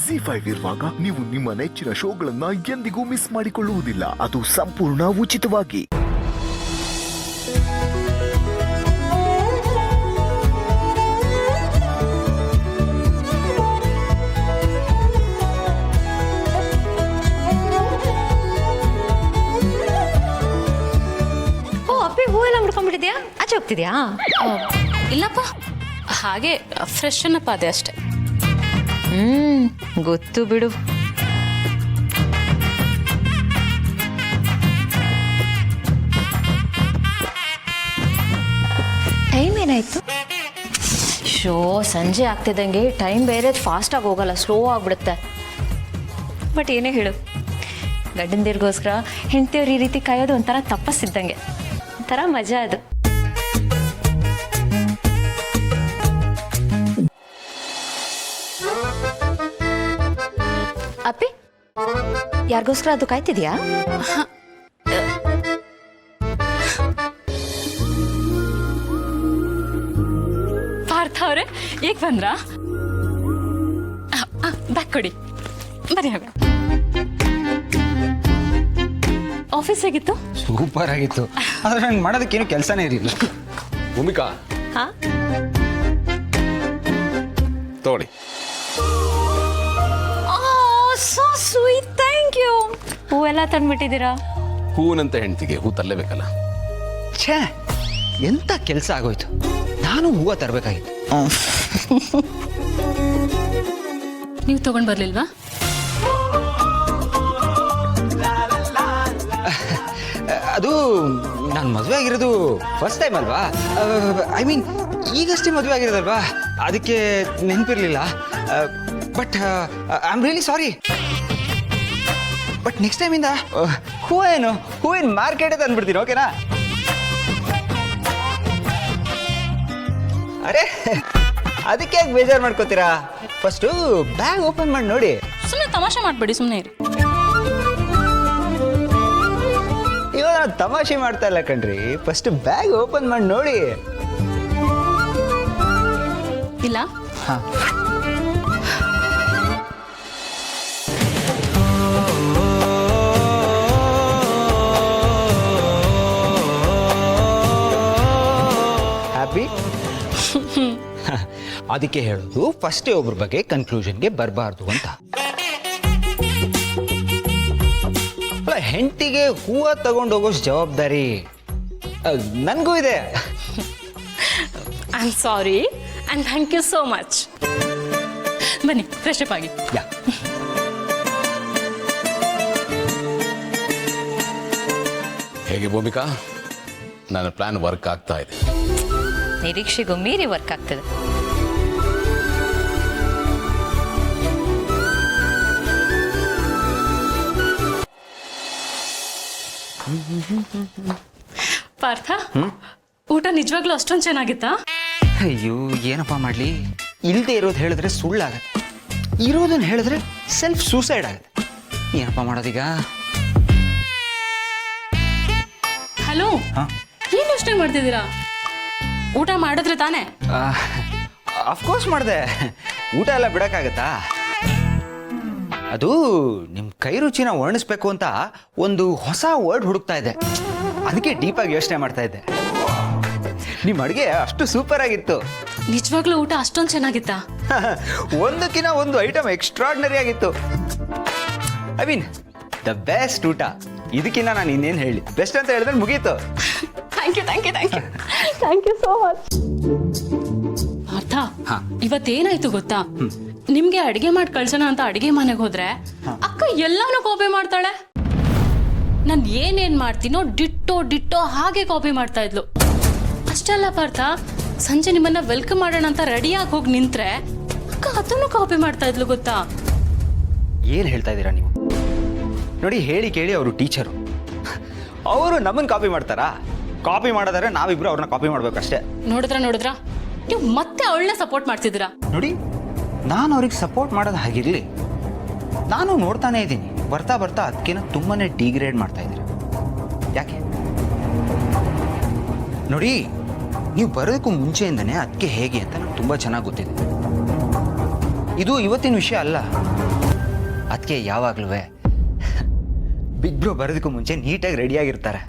ZEE5 ಇರುವಾಗ ನೀವು ನಿಮ್ಮ ನೆಚ್ಚಿನ ಶೋಗಳನ್ನ ಎಂದಿಗೂ ಮಿಸ್ ಮಾಡಿಕೊಳ್ಳುವುದಿಲ್ಲ. ಅದು ಸಂಪೂರ್ಣ ಉಚಿತವಾಗಿ. ಓ ಅಪ್ಪಿ ಹೂವೆಲ್ಲ ಮುಡ್ಕೊಂಡ್ಬಿಟ್ಟಿದ್ಯಾ? ಆಚೆ ಹೋಗ್ತಿದ್ಯಾ? ಇಲ್ಲಪ್ಪ, ಹಾಗೆ ಫ್ರೆಶ್ ಅನ್ನಪ್ಪ ಅದೇ ಅಷ್ಟೆ. ಗೊತ್ತು ಬಿಡು. ಟೈಮ್ ಏನಾಯ್ತು? ಶೋ ಸಂಜೆ ಆಗ್ತಿದ್ದಂಗೆ ಟೈಮ್ ಬೇರೆ ಫಾಸ್ಟಾಗಿ ಹೋಗಲ್ಲ, ಸ್ಲೋ ಆಗಿಬಿಡುತ್ತೆ. ಬಟ್ ಏನೇ ಹೇಳು, ಗಂಡಂದಿರಿಗೋಸ್ಕರ ಹೆಂಡತಿಯವ್ರು ಈ ರೀತಿ ಕಾಯೋದು ಒಂಥರ ತಪಸ್ಸಿದ್ದಂಗೆ, ಒಂಥರ ಮಜಾ ಅದು. ಅಪ್ಪಿ, ಯಾರಿಗೋಸ್ಕರ ಅದು ಕಾಯ್ತಿದ್ಯಾ? ಪಾರ್ಥ ಅವರೇ, ಈಗ ಬಂದ್ರಾ? ಬ್ಯಾಗ್ ಕೊಡಿ, ಬರೀ ಹಾಗೆ. ಆಫೀಸ್ ಹೇಗಿತ್ತು? ಸೂಪರ್ ಆಗಿತ್ತು. ಆದ್ರೆ ನಂಗೆ ಮಾಡೋದಕ್ಕೇನು ಕೆಲಸನೇ ಇರಲಿಲ್ಲ. ಭೂಮಿಕಾ, ಹಾ, ತಗೊಳ್ಳಿ. So sweet, thank you. ಹೂವೆಲ್ಲ ತಂದ್ಬಿಟ್ಟಿದ್ದೀರಾ? ಹೂವಿನಂತ ಹೆಂಡ್ತಿಗೆ ಹೂ ತರಲೇಬೇಕಲ್ಲ. ಛೇ, ಎಂತ ಕೆಲಸ ಆಗೋಯ್ತು. ನಾನು ಹೂವು ತರಬೇಕಾಗಿತ್ತು. ನೀವು ತಗೊಂಡ್ ಬರ್ಲಿಲ್ವಾ? ಅದು ನಾನು ಮದುವೆ ಆಗಿರೋದು ಫಸ್ಟ್ ಟೈಮ್ ಅಲ್ವಾ? ಐ ಮೀನ್ ಈಗಷ್ಟೇ ಮದುವೆ ಆಗಿರೋದಲ್ವಾ, ಅದಕ್ಕೆ ನೆನಪಿರಲಿಲ್ಲ. But I am really sorry. But next ಟೈಮಿಂದ ಹೂವಿನ ಮಾರ್ಕೆಟೇ ತಂದ್ಬಿಡ್ತೀನಿ, ಓಕೆನಾ? ಅರೆ, ಅದಕ್ಕೆ ಯಾಕೆ ಬೇಜಾರು ಮಾಡ್ಕೋತೀರಾ? ಫಸ್ಟು ಬ್ಯಾಗ್ ಓಪನ್ ಮಾಡಿ ನೋಡಿ. ಸುಮ್ಮನೆ ತಮಾಷೆ ಮಾಡಬೇಡಿ, ಸುಮ್ಮನೆ ಇರಿ. ಇವಾಗ ನಾನು ತಮಾಷೆ ಮಾಡ್ತಾ ಇಲ್ಲ ಕಣ್ರಿ, ಫಸ್ಟ್ ಬ್ಯಾಗ್ ಓಪನ್ ಮಾಡಿ ನೋಡಿ. ಇಲ್ಲ, ಹಾಂ, ಹ್ಯಾಪಿ. ಅದಕ್ಕೆ ಹೇಳೋದು ಫಸ್ಟೇ ಒಬ್ರ ಬಗ್ಗೆ ಕನ್ಕ್ಲೂಷನ್ಗೆ ಬರಬಾರ್ದು ಅಂತ. ಅಲ್ಲ, ಹೆಂಡತಿಗೆ ಹೂವು ತಗೊಂಡೋಗೋ ಜವಾಬ್ದಾರಿ ನನಗೂ ಇದೆ. I am sorry and thank you so much. ಬನ್ನಿ, ಫ್ರೆಶ್ ಅಪ್ ಆಗಿ. ಯಾ, ಹೇಗೆ ಭೂಮಿಕಾ, ನನ್ನ ಪ್ಲಾನ್ ವರ್ಕ್ ಆಗ್ತಾ ಇದೆ? ನಿರೀಕ್ಷೆಗೂ ಮೀರಿ ವರ್ಕ್ ಆಗ್ತದೆ. ಪಾರ್ಥ, ಊಟ ನಿಜವಾಗ್ಲೂ ಅಷ್ಟೊಂದು ಚೆನ್ನಾಗಿತ್ತಾ? ಅಯ್ಯೋ ಏನಪ್ಪ ಮಾಡಲಿ, ಇಲ್ಲದೆ ಇರೋದು ಹೇಳಿದ್ರೆ ಸುಳ್ಳಾಗತ್ತೆ, ಇರೋದನ್ನ ಹೇಳಿದ್ರೆ ಸೆಲ್ಫ್ ಸೂಸೈಡ್ ಆಗುತ್ತೆ. ಏನಪ್ಪ ಮಾಡೋದೀಗ? ಹಲೋ, ಏನು ಯೋಚನೆ ಮಾಡ್ತಿದ್ದೀರಾ? ಊಟ ಮಾಡಿದ್ರೆ ತಾನೇ? ಅಫ್ಕೋರ್ಸ್ ಮಾಡಿದೆ. ಊಟ ಎಲ್ಲ ಬಿಡೋಕ್ಕಾಗತ್ತಾ? ಅದು ನಿಮ್ಮ ಕೈ ರುಚಿನ ವರ್ಣಿಸ್ಬೇಕು ಅಂತ ಒಂದು ಹೊಸ ವರ್ಡ್ ಹುಡುಕ್ತಾ ಇದ್ದೆ, ಅದಕ್ಕೆ ಡೀಪಾಗಿ ಯೋಚನೆ ಮಾಡ್ತಾ ಇದ್ದೆ. ನಿಮ್ಮ ಅಡುಗೆ ಅಷ್ಟು ಸೂಪರ್ ಆಗಿತ್ತು. ನಿಜವಾಗ್ಲೂ ಊಟ ಅಷ್ಟೊಂದು ಚೆನ್ನಾಗಿತ್ತಾ? ಒಂದಕ್ಕಿಂತ ಒಂದು ಐಟಮ್ ಎಕ್ಸ್ಟ್ರಾರ್ಡಿನರಿ ಆಗಿತ್ತು. ಐ ಮೀನ್ ದ ಬೆಸ್ಟ್ ಊಟ. ಇದಕ್ಕಿಂತ ನಾನು ಇನ್ನೇನು ಹೇಳಿ, ಬೆಸ್ಟ್ ಅಂತ ಹೇಳಿದ್ರೆ ಮುಗೀತು. Thank you, thank you, thank you, thank you so much. Partha, ಇವತ್ತೇನಾಯ್ತು ಗೊತ್ತಾ? ನಿಮ್ಗೆ ಅಡಿಗೆ ಮಾಡಿ ಕಳ್ಸೋಣ ಅಂತ ಅಡಿಗೆ ಮನೆಗೆ ಹೋದ್ರೆ ಅಕ್ಕ ಎಲ್ಲಾನು ಕಾಪಿ ಮಾಡ್ತಾಳೆ. ನಾನು ಏನೇನ್ ಮಾಡ್ತೀನೋ ಡಿಟ್ಟೋ ಡಿಟ್ಟೋ ಹಾಗೆ ಕಾಪಿ ಮಾಡ್ತಾ ಇದ್ಲು. ಅಷ್ಟೆಲ್ಲ ಪಾರ್ಥ, ಸಂಜೆ ನಿಮ್ಮನ್ನ ವೆಲ್ಕಮ್ ಮಾಡೋಣ ಅಂತ ರೆಡಿಯಾಗಿ ಹೋಗಿ ನಿಂತ್ರೆ ಅಕ್ಕ ಅದನ್ನು ಕಾಪಿ ಮಾಡ್ತಾ ಇದ್ಲು, ಗೊತ್ತಾ? ಏನು ಹೇಳ್ತಾ ಇದ್ದೀರಾ ನೀವು? ನೋಡಿ, ಹೇಳಿ ಕೇಳಿ ಅವರು ಟೀಚರು, ಅವರು ನಮ್ಮನ್ನು ಕಾಪಿ ಮಾಡ್ತಾರಾ? ಕಾಪಿ ಮಾಡೋದಾದ್ರೆ ನಾವಿಬ್ರು ಅವ್ರನ್ನ ಕಾಪಿ ಮಾಡ್ಬೇಕಷ್ಟೇ. ನೋಡಿದ್ರ ನೀವು ಮತ್ತೆ ಅವಳನ್ನ ಸಪೋರ್ಟ್ ಮಾಡ್ತಿದ್ದೀರಾ. ನೋಡಿ, ನಾನು ಅವ್ರಿಗೆ ಸಪೋರ್ಟ್ ಮಾಡೋದು ಹಾಗಿರಲಿ, ನಾನು ನೋಡ್ತಾನೆ ಇದ್ದೀನಿ, ಬರ್ತಾ ಬರ್ತಾ ಅದಕ್ಕಿಂತ ತುಂಬಾನೇ ಡಿಗ್ರೇಡ್ ಮಾಡ್ತಾ ಇದ್ದೀರಾ. ಯಾಕೆ ನೋಡಿ, ನೀವು ಬರೋದಕ್ಕೂ ಮುಂಚೆಯಿಂದನೇ ಅದಕ್ಕೆ ಹೇಗೆ ಅಂತ ನಂಗೆ ತುಂಬ ಚೆನ್ನಾಗಿ ಗೊತ್ತಿದೆ. ಇದು ಇವತ್ತಿನ ವಿಷಯ ಅಲ್ಲ. ಅದಕ್ಕೆ ಯಾವಾಗಲೂ ಬಿಗ್ ಬ್ರೋ ಬರೋದಕ್ಕೂ ಮುಂಚೆ ನೀಟಾಗಿ ರೆಡಿಯಾಗಿರ್ತಾರೆ.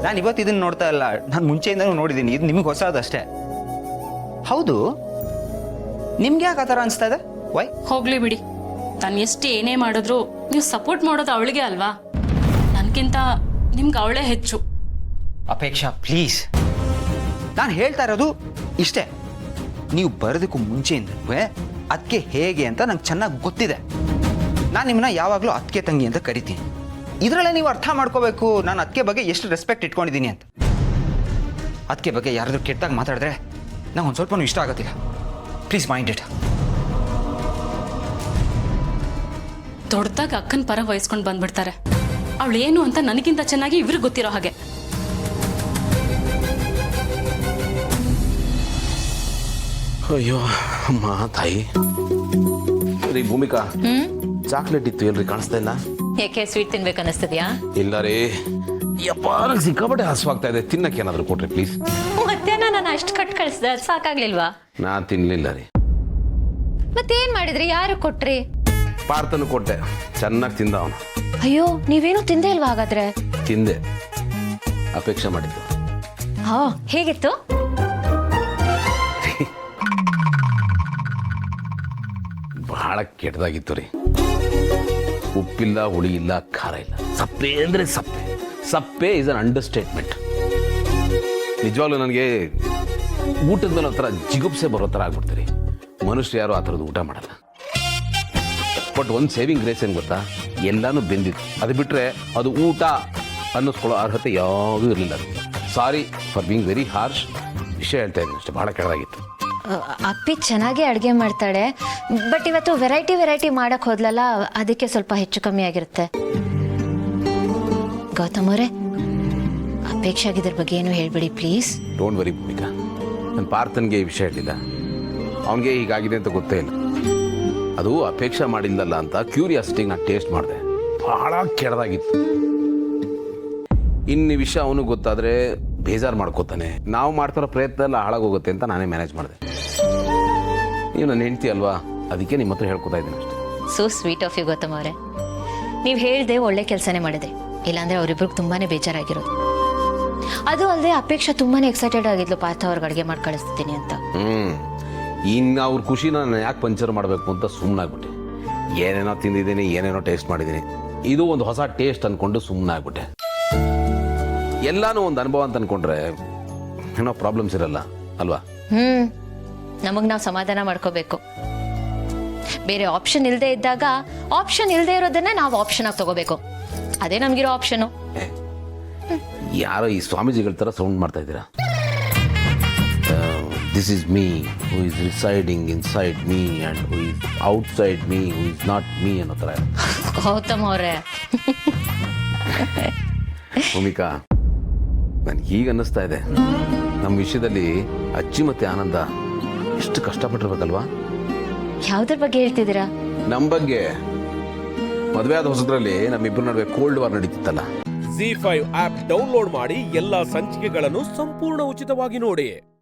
ನಾನು ಇವತ್ತು ಇದನ್ನು ನೋಡ್ತಾ ಇಲ್ಲ, ನಾನು ಮುಂಚೆಯಿಂದನೂ ನೋಡಿದ್ದೀನಿ. ಇದು ನಿಮಗೆ ಹೊಸದಷ್ಟೇ. ಹೌದು, ನಿಮ್ಗೆ ಯಾಕೆ ಆ ಥರ ಅನಿಸ್ತಾ ಇದೆ? ವೈ? ಹೋಗ್ಲಿ ಬಿಡಿ, ನಾನು ಎಷ್ಟು ಏನೇ ಮಾಡಿದ್ರು ನೀವು ಸಪೋರ್ಟ್ ಮಾಡೋದು ಅವಳಿಗೆ ಅಲ್ವಾ? ನನಗಿಂತ ನಿಮ್ಗೆ ಅವಳೇ ಹೆಚ್ಚು. ಅಪೇಕ್ಷಾ ಪ್ಲೀಸ್, ನಾನು ಹೇಳ್ತಾ ಇರೋದು ಇಷ್ಟೇ. ನೀವು ಬರೋದಕ್ಕೂ ಮುಂಚೆಯಿಂದಲೂ ಅದಕ್ಕೆ ಹೇಗೆ ಅಂತ ನಂಗೆ ಚೆನ್ನಾಗಿ ಗೊತ್ತಿದೆ. ನಾನು ನಿಮ್ಮನ್ನ ಯಾವಾಗಲೂ ಅದಕ್ಕೆ ತಂಗಿ ಅಂತ ಕರಿತೀನಿ. ಇದರಲ್ಲೇ ನೀವು ಅರ್ಥ ಮಾಡ್ಕೋಬೇಕು ನಾನು ಅದಕ್ಕೆ ಬಗ್ಗೆ ಎಷ್ಟು ರೆಸ್ಪೆಕ್ಟ್ ಇಟ್ಕೊಂಡಿದ್ದೀನಿ ಅಂತ. ಅದಕ್ಕೆ ಬಗ್ಗೆ ಯಾರಾದರೂ ಕೆಟ್ಟಾಗಿ ಮಾತಾಡಿದ್ರೆ ನಂಗೆ ಒಂದು ಸ್ವಲ್ಪನೂ ಇಷ್ಟ ಆಗೋದಿಲ್ಲ. Please mind it. ದೊಡ್ಡದಾಗ ಅಕ್ಕನ ಪರ ವಹಿಸ್ಕೊಂಡು ಬಂದ್ಬಿಡ್ತಾರೆ. ಅವಳೇನು ಅಂತ ನನಗಿಂತ ಚೆನ್ನಾಗಿ ಇವ್ರಿಗೆ ಗೊತ್ತಿರೋ ಹಾಗೆ. ಅಯ್ಯೋ ಅಮ್ಮ ತಾಯಿ. ರೀ ಭೂಮಿಕಾ, ಚಾಕ್ಲೇಟ್ ಇತ್ತು ಎಲ್ರಿ ಕಾಣಿಸ್ತಾ ಇಲ್ಲ? ಯಾಕೆ ಸ್ವೀಟ್ ತಿನ್ಬೇಕು ಅನಿಸ್ತದ್ಯಾ? ಇಲ್ಲ ರೀ, ಯಪ್ಪ ನಂಗೆ ಸಿಕ್ಕಾಪಟ್ಟೆ ಹಸುವಾಗ್ತಾ ಇದೆ. ತಿನ್ನಕ್ಕೆ ಏನಾದರೂ ಕೊಟ್ರಿ ಪ್ಲೀಸ್. ಮಧ್ಯಾಹ್ನ ನಾನು ಅಷ್ಟು ಕಟ್ ಕಳಿಸ್ದೆ, ಅದು ಸಾಕಾಗ್ಲಿಲ್ವಾ? ನಾನು ತಿನ್ನಲಿಲ್ಲ ರೀ. ಮತ್ತೇನ್ ಮಾಡಿದ್ರಿ? ಯಾರು ಕೊಟ್ರಿ? ಪಾರ್ಥನು ಕೊಟ್ಟೆ, ಚೆನ್ನಾಗಿ ತಿಂದ ಅವನು. ಅಯ್ಯೋ, ನೀವೇನು ತಿಂದೇ ಇಲ್ವಾ ಹಾಗಾದ್ರೆ? ತಿಂದೆ, ಅಪೇಕ್ಷೆ ಮಾಡಿದ್ದು. ಹಾ, ಹೇಗಿತ್ತು? ಬಹಳ ಕೆಟ್ಟದಾಗಿತ್ತು ರೀ. ಉಪ್ಪಿಲ್ಲ, ಹುಳಿ ಇಲ್ಲ, ಖಾರ ಇಲ್ಲ. ಸಪ್ಪೆ ಅಂದರೆ ಸಪ್ಪೆ. ಸಪ್ಪೆ ಇಸ್ ಅನ್ ಅಂಡರ್ಸ್ಟೇಟ್ಮೆಂಟ್. ನಿಜವಾಗ್ಲೂ ನನಗೆ ಊಟದ ಮೇಲೆ ಒಂಥರ ಜಿಗುಪ್ಸೆ ಬರೋ ಥರ ಆಗ್ಬಿಡ್ತೀರಿ. ಮನುಷ್ಯರು ಯಾರು ಆ ಥರದ್ದು ಊಟ ಮಾಡಲ್ಲ. ಬಟ್ ಒಂದು ಸೇವಿಂಗ್ ಗ್ರೇಸ್ ಏನು ಗೊತ್ತಾ, ಎಲ್ಲನೂ ಬೆಂದಿತ್ತು. ಅದು ಬಿಟ್ಟರೆ ಅದು ಊಟ ಅನ್ನಿಸ್ಕೊಳ್ಳೋ ಅರ್ಹತೆ ಯಾವುದೂ ಇರಲಿಲ್ಲ. Sorry for being very harsh. ವಿಷಯ ಹೇಳ್ತಾ ಇದ್ದೀನಿ ಅಷ್ಟೇ, ಭಾಳ ಕೆಟ್ಟದಾಗಿತ್ತು. ಅಪ್ಪಿ ಚೆನ್ನಾಗಿ ಅಡುಗೆ ಮಾಡ್ತಾಳೆ, ಬಟ್ ಇವತ್ತು ವೆರೈಟಿ ಮಾಡಕ್ ಹೋದ್ಲಲ್ಲ, ಅದಕ್ಕೆ ಸ್ವಲ್ಪ ಹೆಚ್ಚು ಕಮ್ಮಿ ಆಗಿರುತ್ತೆ. ಗೌತಮ್ ಅವರೇ, ಅಪೇಕ್ಷೆ ಇದ್ರ ಬಗ್ಗೆ ಏನು ಹೇಳ್ಬಿಡಿ ಪ್ಲೀಸ್. ಡೋಂಟ್ ವರಿ ಭೂಮಿಕಾ, ನನ್ನ ಪಾರ್ಥನ್ಗೆ ಈ ವಿಷಯ ಹೇಳಿಲ್ಲ. ಅವನಿಗೆ ಹೀಗಾಗಿದೆ ಅಂತ ಗೊತ್ತೇ ಇಲ್ಲ. ಅದು ಅಪೇಕ್ಷೆ ಮಾಡಿಲ್ಲಲ್ಲ ಅಂತ ಕ್ಯೂರಿಯಾಸಿಟಿಗೆ ನಾನು ಟೇಸ್ಟ್ ಮಾಡಿದೆ. ಭಾಳ ಕೆಟ್ಟದಾಗಿತ್ತು. ಇನ್ನು ವಿಷಯ ಅವನಿಗೆ ಗೊತ್ತಾದರೆ ಬೇಜಾರು ಮಾಡ್ಕೋತಾನೆ. ನಾವು ಮಾಡ್ತಿರೋ ಪ್ರಯತ್ನ ಎಲ್ಲ ಹಾಳಾಗೋಗುತ್ತೆ ಅಂತ ನಾನೇ ಮ್ಯಾನೇಜ್ ಮಾಡಿದೆ. ನೀವು ನನ್ನ ಹೆಂಡ್ತಿ ಅಲ್ವಾ, ಅದಕ್ಕೆ ನಿಮ್ಮ ಹತ್ರ ಹೇಳ್ಕೊತಾ ಇದ್ದೀನಿ ಅಷ್ಟೇ. So sweet of you Gautam ಅವರೇ. ನೀವು ಹೇಳ್ದೆ ಒಳ್ಳೆ ಕೆಲಸನೇ ಮಾಡಿದ್ರಿ, ಇಲ್ಲಾಂದ್ರೆ ಅವರಿಬ್ರಿಗೆ ತುಂಬಾನೇ ಬೇಜಾರಾಗಿರೋದು. ಅದು ಅಲ್ಲದೆ ಅಪೇಕ್ಷಾ ತುಂಬಾನೇ ಎಕ್ಸೈಟೆಡ್ ಆಗಿದ್ಲು ಪಾರ್ಥ ಅವ್ರಿಗೆ ಅಡುಗೆ ಮಾಡಿ ಕಳಿಸ್ತೀನಿ ಅಂತ. ಇನ್ನು ಅವ್ರ ಖುಷಿನ ನಾನು ಯಾಕೆ ಪಂಚರ್ ಮಾಡಬೇಕು ಅಂತ ಸುಮ್ಮನಾಗ್ಬಿಟ್ಟೆ. ಏನೇನೋ ತಿಂದಿದ್ದೀನಿ, ಏನೇನೋ ಟೇಸ್ಟ್ ಮಾಡಿದ್ದೀನಿ, ಇದು ಒಂದು ಹೊಸ ಟೇಸ್ಟ್ ಅಂದ್ಕೊಂಡು ಸುಮ್ಮನಾಗ್ಬಿಟ್ಟೆ. ಎಲ್ಲಾನು ಒಂದು ಅನುಭವ ಅಂತ ಅನ್ಕೊಂಡ್ರೆ ಏನೋ ಪ್ರಾಬ್ಲಮ್ಸ್ ಇರಲ್ಲ ಅಲ್ವಾ? ನಮಗೆ ನಾವು ಸಮಾಧಾನ ಮಾಡ್ಕೋಬೇಕು. ಬೇರೆ ಆಪ್ಷನ್ ಇಲ್ಲದೆ ಇದ್ದಾಗ ಆಪ್ಷನ್ ಇಲ್ಲದೆ ಇರೋದನ್ನೇ ನಾವು ಆಪ್ಷನ್ ಆಗಿ ತಗೋಬೇಕು. ಅದೇ ನಮಗಿರೋ ಆಪ್ಷನು. ಯಾರೋ ಈ ಸ್ವಾಮೀಜಿಗಳ ಥರ ಸೌಂಡ್ ಮಾಡ್ತಾ ಇದ್ದೀರಾ. This is me who is residing inside me and who is outside me who is not me ಅನ್ನೋ ಥರ. ಗೌತಮ್ ಅವರೇ, ಭೂಮಿಕಾ, ನನಗೆ ಹೀಗೆ ಅನ್ನಿಸ್ತಾ ಇದೆ, ನಮ್ಮ ವಿಷಯದಲ್ಲಿ ಅಚ್ಚಿ ಮತ್ತು ಆನಂದ ಎಷ್ಟು ಕಷ್ಟಪಟ್ಟಿರ್ಬೇಕಲ್ವಾ? ಯಾವ್ದ್ರ ಬಗ್ಗೆ ಹೇಳ್ತಿದ್ದೀರಾ? ನಮ್ಮ ಬಗ್ಗೆ. ಮದುವೆ ಆದ ಹೊಸದ್ರಲ್ಲಿ ನಮ್ಮಿಬ್ಬರ ನಡುವೆ ಕೋಲ್ಡ್ ವಾರ್ ನಡೀತಿತ್ತಲ್ಲ. ZEE5 ಆಪ್ ಡೌನ್ಲೋಡ್ ಮಾಡಿ ಎಲ್ಲಾ ಸಂಚಿಕೆಗಳನ್ನು ಸಂಪೂರ್ಣ ಉಚಿತವಾಗಿ ನೋಡಿ.